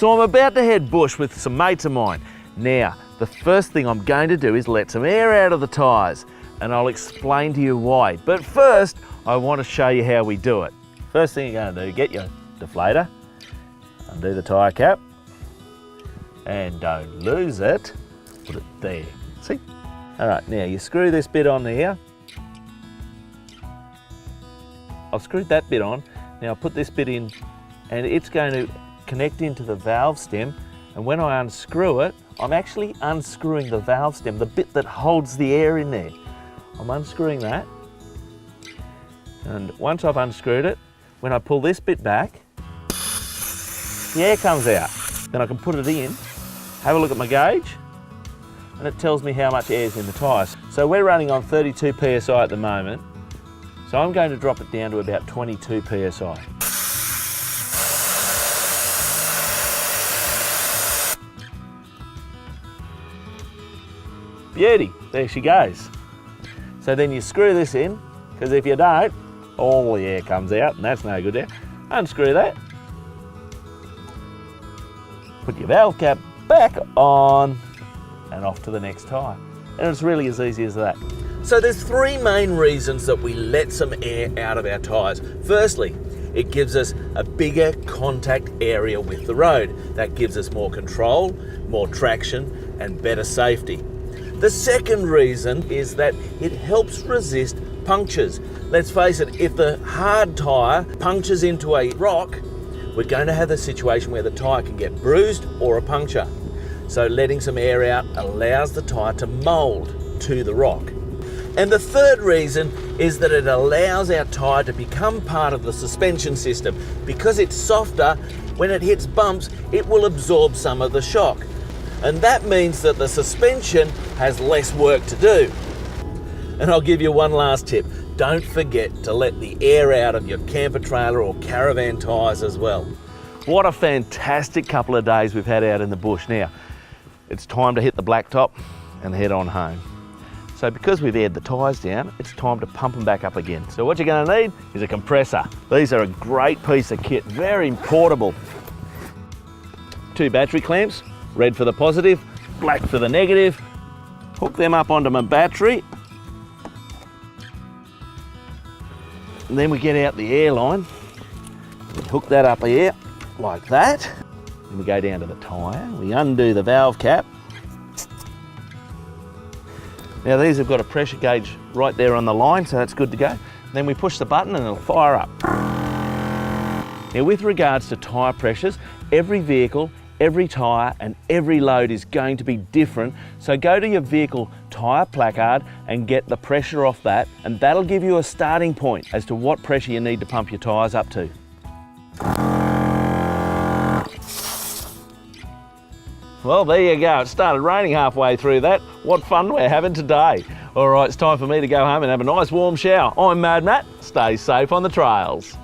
So I'm about to head bush with some mates of mine. Now, the first thing I'm going to do is let some air out of the tyres, and I'll explain to you why. But first, I want to show you how we do it. First thing you're going to do, get your deflator, undo the tyre cap, and don't lose it, put it there. See? All right, now you screw this bit on there. I've screwed that bit on. Now I'll put this bit in, and it's going to connect into the valve stem, and when I unscrew it, I'm actually unscrewing the valve stem, the bit that holds the air in there. I'm unscrewing that, and once I've unscrewed it, when I pull this bit back, the air comes out. Then I can put it in, have a look at my gauge, and it tells me how much air is in the tyres. So we're running on 32 PSI at the moment, so I'm going to drop it down to about 22 PSI. Beauty, there she goes. So then you screw this in, because if you don't, all the air comes out, and that's no good there. Unscrew that. Put your valve cap back on, and off to the next tyre. And it's really as easy as that. So there's three main reasons that we let some air out of our tyres. Firstly, it gives us a bigger contact area with the road. That gives us more control, more traction, and better safety. The second reason is that it helps resist punctures. Let's face it, if the hard tyre punctures into a rock, we're going to have a situation where the tyre can get bruised or a puncture. So letting some air out allows the tyre to mould to the rock. And the third reason is that it allows our tyre to become part of the suspension system. Because it's softer, when it hits bumps, it will absorb some of the shock. And that means that the suspension has less work to do. And I'll give you one last tip. Don't forget to let the air out of your camper trailer or caravan tyres as well. What a fantastic couple of days we've had out in the bush. Now, it's time to hit the blacktop and head on home. So because we've aired the tyres down, it's time to pump them back up again. So what you're going to need is a compressor. These are a great piece of kit, very portable. 2 battery clamps, red for the positive, black for the negative. Hook them up onto my battery. And then we get out the air line. We hook that up here like that. Then we go down to the tyre. We undo the valve cap. Now these have got a pressure gauge right there on the line, so that's good to go. Then we push the button and it'll fire up. Now with regards to tyre pressures, every vehicle, every tyre and every load is going to be different, so go to your vehicle tyre placard and get the pressure off that, and that'll give you a starting point as to what pressure you need to pump your tyres up to. Well, there you go. It started raining halfway through that. What fun we're having today. All right, it's time for me to go home and have a nice warm shower. I'm Mad Matt. Stay safe on the trails.